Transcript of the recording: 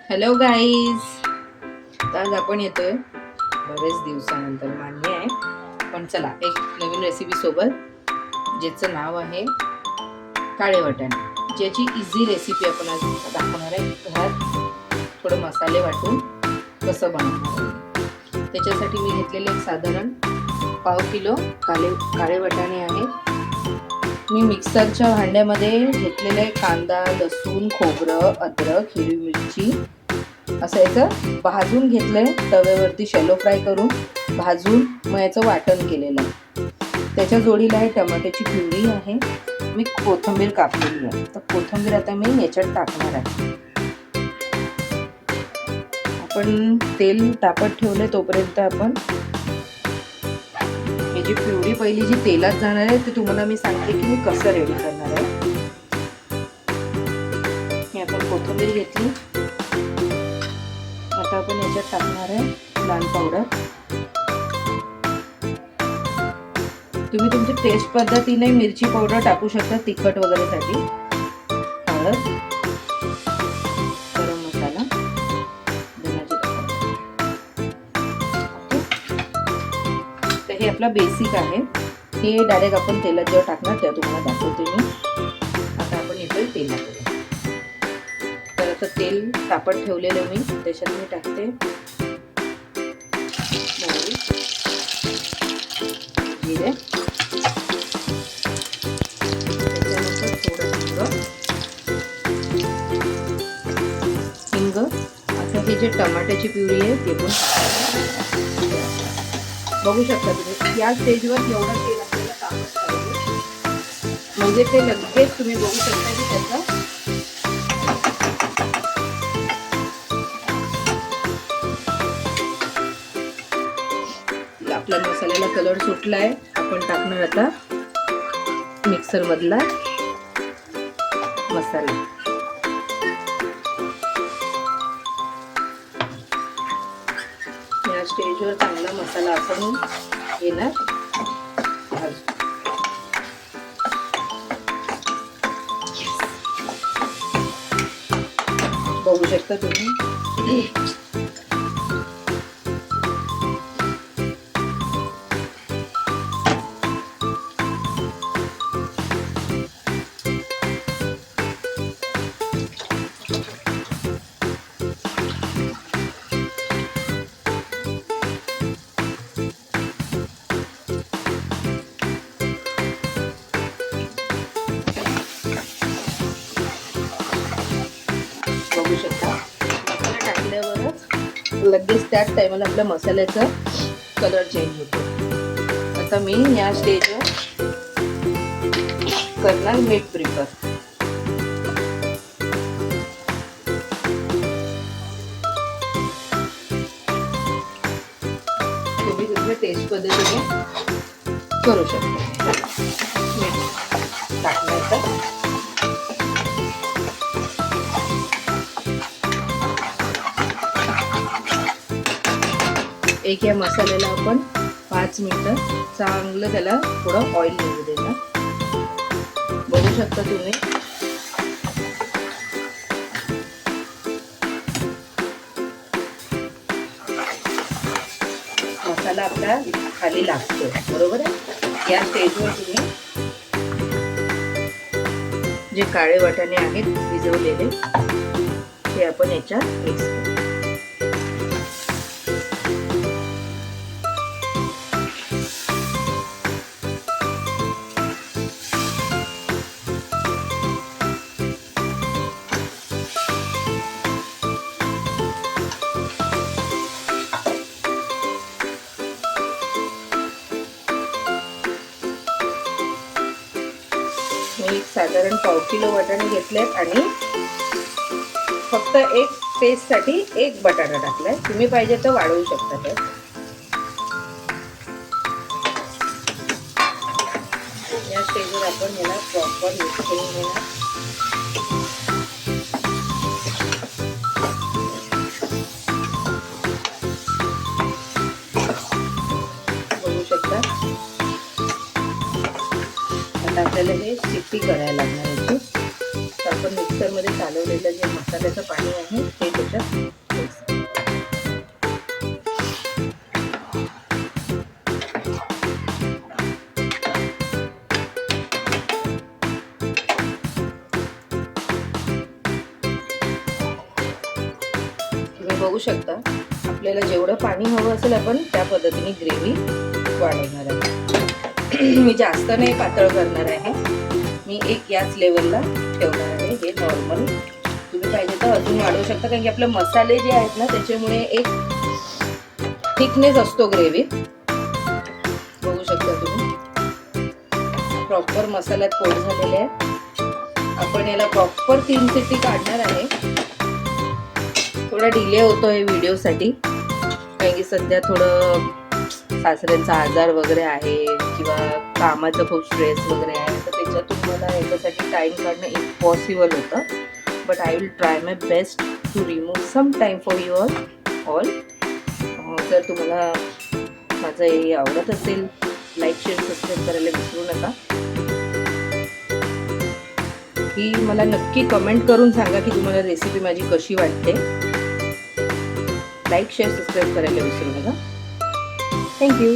Hello guys, आज आपण येतोय बरेच दिवसानंतर, मान्य आहे, पण चला एक नवीन रेसिपी सोबत, ज्याचं नाव आहे काळे वाटाणे. ज्याची इझी रेसिपी आपण आज दाखवणार आहे. घरात थोडे मसाले वाटून कसं बनवणार आहे. त्याच्यासाठी मी घेतलेले एक साधारण पाव किलो काळे वाटाणे आहेत. मी मिक्सरच्या भांड्यामध्ये घेतलेले कांदा, लसूण, खोबरं, अद्रक, हिरवी मिरची असं याचं भाजून घेतलंय. तव्यावरती शॅलो फ्राय करून भाजून मग याचं वाटण केलेलं आहे. त्याच्या जोडीला आहे टमाट्याची प्युरी आहे. मी कोथिंबीर कापलेली आहे. तर कोथिंबीर आता मी याच्यात टाकणार आहे. आपण तेल तापत ठेवले तोपर्यंत आपण ही जी प्युरी पहिली जी तेलात जाणार आहे ते तुम्हाला मी सांगते की मी कसं रेडी करणार आहे. मी आपण कोथिंबीर घेतली. आता आपण याच्यात टाकणार आहे लाल पावडर. तुम्ही तुमच्या टेस्ट पद्धतीने मिरची पावडर टाकू शकता तिखट वगैरे साठी. हळद, गरम मसाला, धण्याची पावडर. तर हे आपला बेसिक आहे. हे डायरेक्ट आपण तेलात जेव्हा टाकणार तेव्हा तुम्हाला दाखवते मी. आता आपण येतोय तेलात. तर आता तेल तापत ठेवलेलं मी, त्याच्यात मी टाकते मोहरी, जिरे, त्याच्यानंतर थोडं हिंग. आता हे जे टमाट्याची प्युरी आहे ते पण बघू शकता तुम्ही. या स्टेजवर एवढं तेल आपल्याला तापत पाहिजे, म्हणजे ते लगेच तुम्ही बघू शकता की त्याचा आपल्या मसाल्याला कलर सुटलाय. आपण टाकणार आता मिक्सर मधला मसाला. या स्टेजवर चांगला मसाला आपण घेणार. बघू शकता तुम्ही. बघू शकता मसाला टाकल्यावरच लगेच त्याच टायमाला आपल्या मसाल्याचा कलर चेंज होतो. आता मी या स्टेजवर करणार मीठ प्रिफर. तुम्ही तुमच्या टेस्ट पद्धतीने करू शकता. मीठ टाकण्याचं एक या मसाल्याला आपण 5 मिनिटं चांगलं त्याला थोडं ऑइल निघू देणार. बघू शकता तुम्ही. मसाला आपला खाली लागतो, बरोबर आहे. या स्टेजवर तुम्ही जे काळे वाटाणे आहेत भिजवलेले ते आपण याच्यात मिक्स करू. मी साधारण पाव किलो वाटाणे घेतलेत आणि फक्त एक टेस्टसाठी एक बटाटा टाकलाय. तुम्ही पाहिजे तर वाढवू शकता. तर या स्टेजवर आपण याला प्रॉपर मिक्स करून घेणार. बघू शकता. आता आपल्याला हे शिट्टी करायला लागणार याची. तर आपण मिक्सरमध्ये चालवलेलं जे मसाल्याचं पाणी आहे हे त्याच्यात mix करा. तुम्ही बघू शकता आपल्याला जेवढं पाणी हवं असेल आपण त्या पद्धतीने ग्रेव्ही वाढवणार आहे. मी जास्त नाही पातळ करणार आहे, मी एक याच लेवलला ठेवणार आहे. हे नॉर्मल तुम्ही पाहिजे तर अजून वाढवू शकता, कारण की आपले मसाले जे आहेत ना त्याच्यामुळे एक थिकनेस असतो ग्रेव्ही. बघू शकता तुम्ही प्रॉपर मसाल्यात कोट झालेले आहे. आपण याला प्रॉपर 3 शिट्टी काढणार आहे. थोडा डिले होतोय व्हिडिओसाठी, कारण की सध्या थोडं सासऱ्यांचा आजार वगैरे आहे किंवा कामाचं खूप स्ट्रेस वगैरे आहे, तर त्याच्यातून मला याच्यासाठी टाईम काढणं इम्पॉसिबल होतं. But I will try my best to remove some time for you all. जर तुम्हाला माझं हे आवडत असेल, लाईक शेअर सबस्क्राईब करायला विसरू नका. ही मला नक्की कमेंट करून सांगा की तुम्हाला रेसिपी माझी कशी वाटते. लाईक शेअर सबस्क्राईब करायला विसरू नका. थँक्यू.